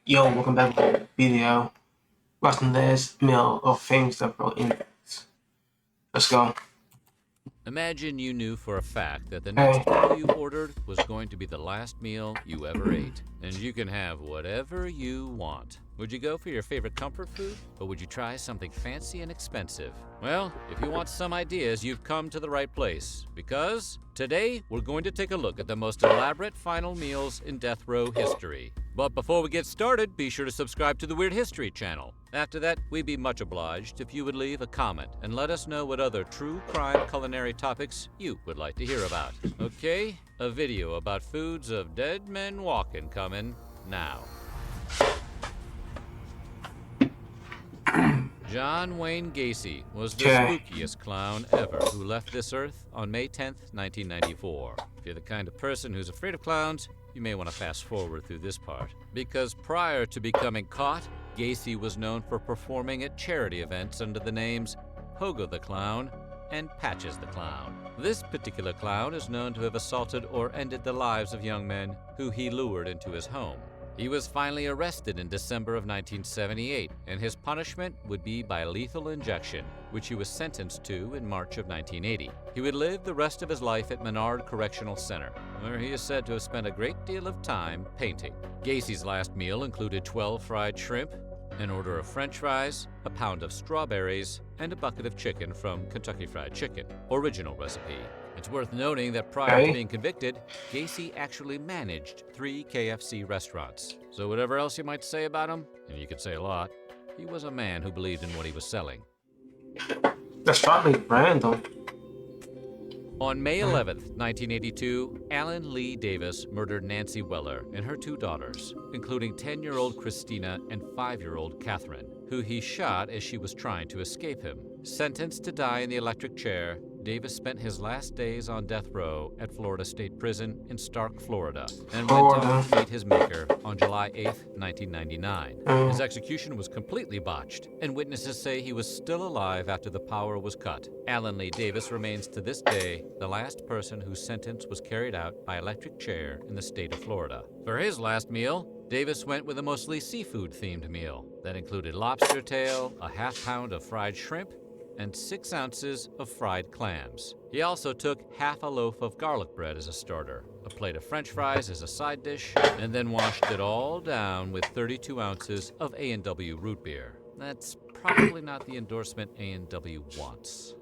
Yo, welcome back to the video. Watching this meal of famous stuff bro Inmates. Let's go. Imagine you knew for a fact that the Hey, next meal you ordered was going to be the last meal you ever ate, and you can have whatever you want. Would you go for your favorite comfort food, or would you try something fancy and expensive? Well, if you want some ideas, you've come to the right place, because today we're going to take a look at the most elaborate final meals in death row history. But before we get started, be sure to subscribe to the Weird History channel. After that, we'd be much obliged if you would leave a comment and let us know what other true crime culinary topics you would like to hear about. Okay, a video about foods of dead men walking coming now. John Wayne Gacy was the okay. spookiest clown ever who left this earth on May 10th, 1994. If you're the kind of person who's afraid of clowns, you may want to fast forward through this part. Because prior to becoming caught, Gacy was known for performing at charity events under the names Pogo the Clown and Patches the Clown. This particular clown is known to have assaulted or ended the lives of young men who he lured into his home. He was finally arrested in December of 1978, and his punishment would be by lethal injection, which he was sentenced to in March of 1980. He would live the rest of his life at Menard Correctional Center, where he is said to have spent a great deal of time painting. Gacy's last meal included 12 fried shrimp, an order of French fries, a pound of strawberries, and a bucket of chicken from Kentucky Fried Chicken, original recipe. It's worth noting that prior to Okay. being convicted, Gacy actually managed 3 KFC restaurants. So whatever else you might say about him, and you could say a lot, he was a man who believed in what he was selling. That's probably random. On May 11th, 1982, Alan Lee Davis murdered Nancy Weller and her 2 daughters, including 10-year-old Christina and 5-year-old Catherine, who he shot as she was trying to escape him. Sentenced to die in the electric chair, Davis spent his last days on death row at Florida State Prison in Stark, Florida, and went on to meet his maker on July 8, 1999. His execution was completely botched, and witnesses say he was still alive after the power was cut. Alan Lee Davis remains to this day the last person whose sentence was carried out by electric chair in the state of Florida. For his last meal, Davis went with a mostly seafood-themed meal that included lobster tail, a half-pound of fried shrimp, and 6 ounces of fried clams. He also took half a loaf of garlic bread as a starter, a plate of French fries as a side dish, and then washed it all down with 32 ounces of A&W root beer. That's probably not the endorsement A&W wants.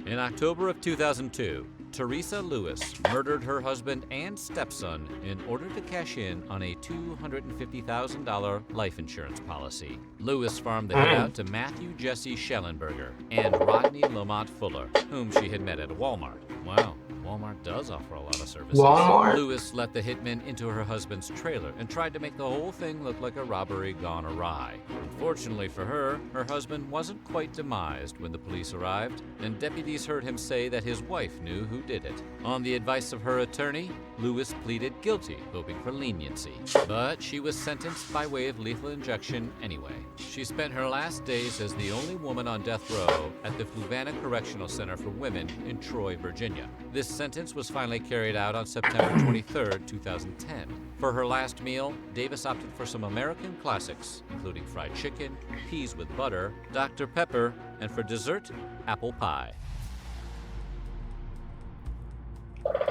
In October of 2002, Teresa Lewis murdered her husband and stepson in order to cash in on a $250,000 life insurance policy. Lewis farmed the hit out to Matthew Jesse Schellenberger and Rodney Lamont Fuller, whom she had met at a Walmart. Wow, Walmart does offer a lot of services. Walmart? Lewis let the hitmen into her husband's trailer and tried to make the whole thing look like a robbery gone awry. Unfortunately for her, her husband wasn't quite demised when the police arrived, and deputies heard him say that his wife knew who did it. On the advice of her attorney, Lewis pleaded guilty, hoping for leniency. But she was sentenced by way of lethal injection anyway. She spent her last days as the only woman on death row at the Fluvanna Correctional Center for Women in Troy, Virginia. This sentence was finally carried out on September 23, 2010. For her last meal, Davis opted for some American classics, including fried chicken, peas with butter, Dr. Pepper, and for dessert, apple pie.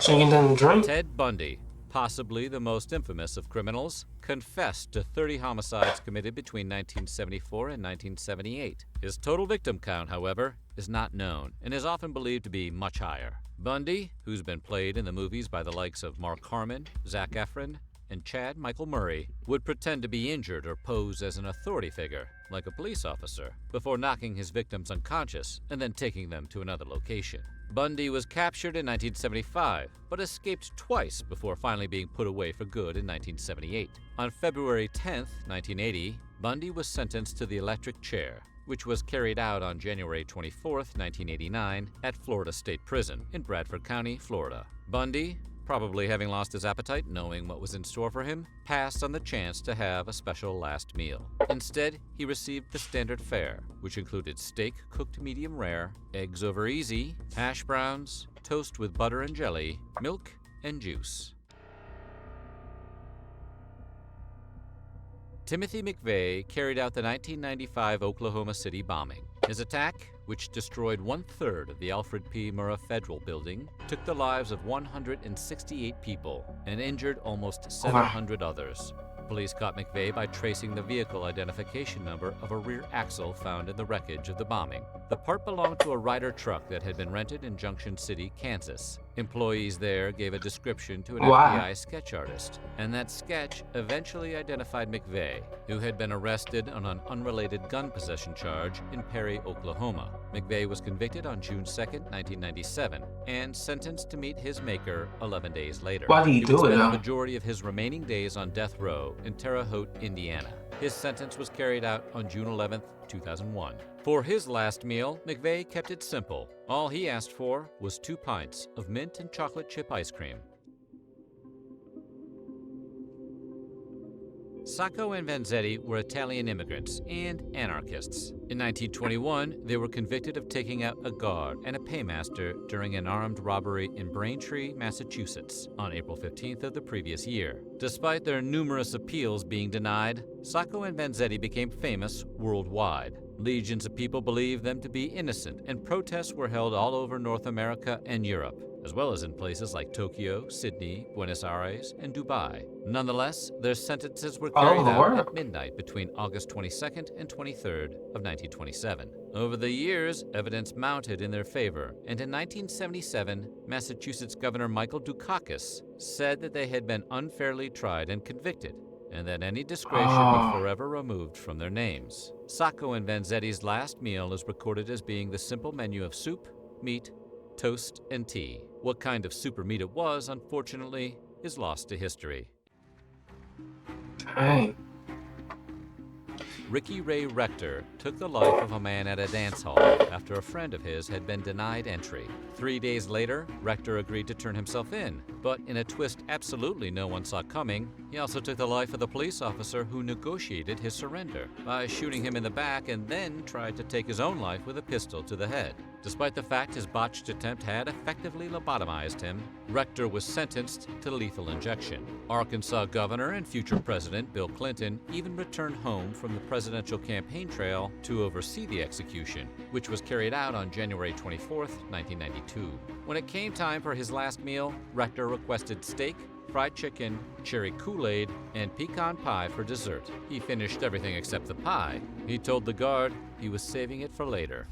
So you can drink? Ted Bundy, possibly the most infamous of criminals, confessed to 30 homicides committed between 1974 and 1978. His total victim count, however, is not known and is often believed to be much higher. Bundy, who's been played in the movies by the likes of Mark Harmon, Zac Efron, and Chad Michael Murray, would pretend to be injured or pose as an authority figure, like a police officer, before knocking his victims unconscious and then taking them to another location. Bundy was captured in 1975, but escaped twice before finally being put away for good in 1978. On February 10, 1980, Bundy was sentenced to the electric chair, which was carried out on January 24, 1989, at Florida State Prison in Bradford County, Florida. Bundy, probably having lost his appetite knowing what was in store for him, passed on the chance to have a special last meal. Instead, he received the standard fare, which included steak cooked medium rare, eggs over easy, hash browns, toast with butter and jelly, milk, and juice. Timothy McVeigh carried out the 1995 Oklahoma City bombing. His attack, which destroyed 1/3 of the Alfred P. Murrah Federal Building, took the lives of 168 people and injured almost 700 others. Police caught McVeigh by tracing the vehicle identification number of a rear axle found in the wreckage of the bombing. The part belonged to a Ryder truck that had been rented in Junction City, Kansas. Employees there gave a description to an FBI sketch artist, and that sketch eventually identified McVeigh, who had been arrested on an unrelated gun possession charge in Perry, Oklahoma. McVeigh was convicted on June 2, 1997, and sentenced to meet his maker 11 days later. Why did he would do it, spend the though? majority of his remaining days on death row in Terre Haute, Indiana. His sentence was carried out on June 11, 2001. For his last meal, McVeigh kept it simple. All he asked for was 2 pints of mint and chocolate chip ice cream. Sacco and Vanzetti were Italian immigrants and anarchists. In 1921, they were convicted of taking out a guard and a paymaster during an armed robbery in Braintree, Massachusetts, on April 15th of the previous year. Despite their numerous appeals being denied, Sacco and Vanzetti became famous worldwide. Legions of people believed them to be innocent, and protests were held all over North America and Europe, as well as in places like Tokyo, Sydney, Buenos Aires, and Dubai. Nonetheless, their sentences were carried out at midnight between August 22nd and 23rd of 1927. Over the years, evidence mounted in their favor, and in 1977, Massachusetts Governor Michael Dukakis said that they had been unfairly tried and convicted, and that any disgrace should be forever removed from their names. Sacco and Vanzetti's last meal is recorded as being the simple menu of soup, meat, toast, and tea. What kind of soup or meat it was, unfortunately, is lost to history. Dang. Ricky Ray Rector took the life of a man at a dance hall after a friend of his had been denied entry. 3 days later, Rector agreed to turn himself in, but in a twist absolutely no one saw coming, he also took the life of the police officer who negotiated his surrender by shooting him in the back and then tried to take his own life with a pistol to the head. Despite the fact his botched attempt had effectively lobotomized him, Rector was sentenced to lethal injection. Arkansas Governor and future President Bill Clinton even returned home from the presidential campaign trail to oversee the execution, which was carried out on January 24, 1992. When it came time for his last meal, Rector requested steak, fried chicken, cherry Kool-Aid, and pecan pie for dessert. He finished everything except the pie. He told the guard he was saving it for later.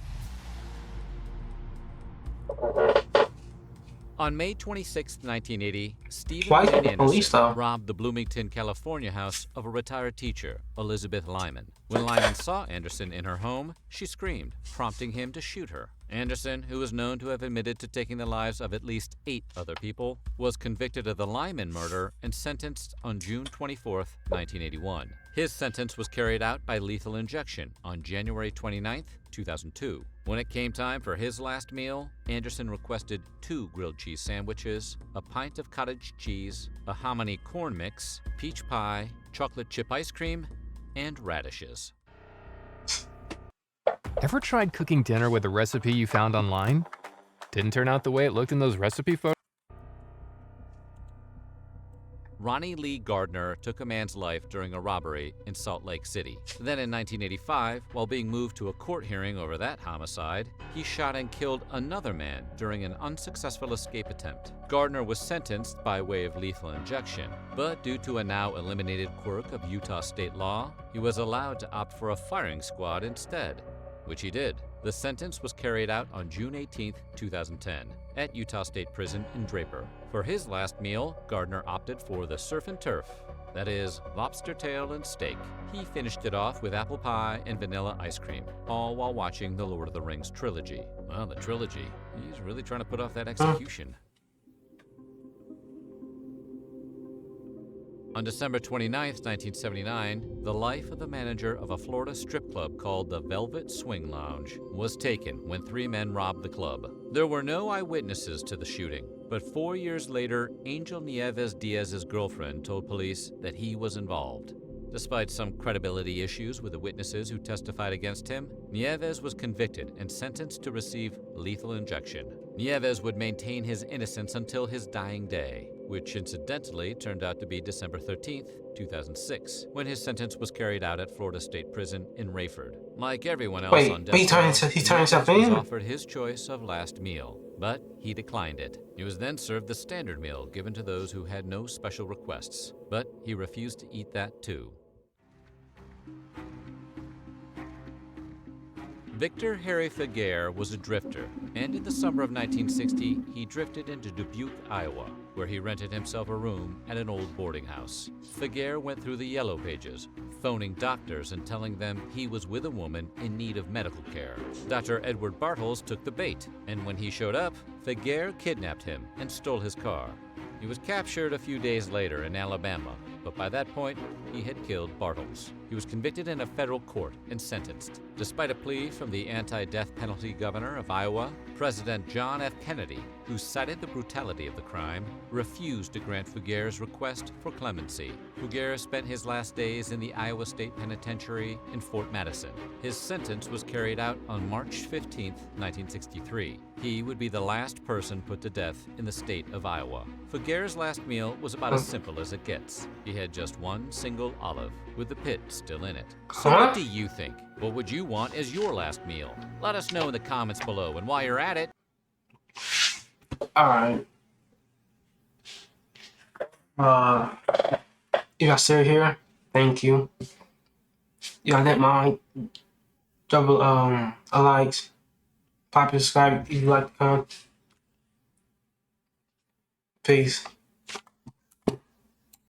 On May 26, 1980, Stephen Why is Wayne the police, Anderson though? robbed the Bloomington, California house of a retired teacher, Elizabeth Lyman. When Lyman saw Anderson in her home, she screamed, prompting him to shoot her. Anderson, who was known to have admitted to taking the lives of at least 8 other people, was convicted of the Lyman murder and sentenced on June 24, 1981. His sentence was carried out by lethal injection on January 29, 2002. When it came time for his last meal, Anderson requested 2 grilled cheese sandwiches, a pint of cottage cheese, a hominy corn mix, peach pie, chocolate chip ice cream, and radishes. Ever tried cooking dinner with a recipe you found online? Didn't turn out the way it looked in those recipe photos? Ronnie Lee Gardner took a man's life during a robbery in Salt Lake City. Then in 1985, while being moved to a court hearing over that homicide, he shot and killed another man during an unsuccessful escape attempt. Gardner was sentenced by way of lethal injection, but due to a now eliminated quirk of Utah state law, he was allowed to opt for a firing squad instead, which he did. The sentence was carried out on June 18, 2010, at Utah State Prison in Draper. For his last meal, Gardner opted for the surf and turf, that is, lobster tail and steak. He finished it off with apple pie and vanilla ice cream, all while watching the Lord of the Rings trilogy. Well, the trilogy. He's really trying to put off that execution. On December 29, 1979, the life of the manager of a Florida strip club called the Velvet Swing Lounge was taken when 3 men robbed the club. There were no eyewitnesses to the shooting, but 4 years later, Angel Nieves Diaz's girlfriend told police that he was involved. Despite some credibility issues with the witnesses who testified against him, Nieves was convicted and sentenced to receive lethal injection. Nieves would maintain his innocence until his dying day. which incidentally turned out to be December 13th, 2006, when his sentence was carried out at Florida State Prison in Rayford. Like everyone else on Wait, he death row, turned himself Inmates was in? offered his choice of last meal, but he declined it. He was then served the standard meal given to those who had no special requests, but he refused to eat that too. Victor Harry Figuer was a drifter, and in the summer of 1960, he drifted into Dubuque, Iowa, where he rented himself a room at an old boarding house. Figuer went through the yellow pages, phoning doctors and telling them he was with a woman in need of medical care. Dr. Edward Bartels took the bait, and when he showed up, Figuer kidnapped him and stole his car. He was captured a few days later in Alabama, but by that point, he had killed Bartels. He was convicted in a federal court and sentenced. Despite a plea from the anti-death penalty governor of Iowa, President John F. Kennedy, who cited the brutality of the crime, refused to grant Figuer's request for clemency. Figuer spent his last days in the Iowa State Penitentiary in Fort Madison. His sentence was carried out on March 15, 1963. He would be the last person put to death in the state of Iowa. Figuer's last meal was about as simple as it gets. He had just one single olive, with the pit still in it. So what do you think? What would you want as your last meal? Let us know in the comments below, and while you're at it, Alright. You guys still here? Thank you. You guys hit my double a likes, pop subscribe if you like the content. Peace.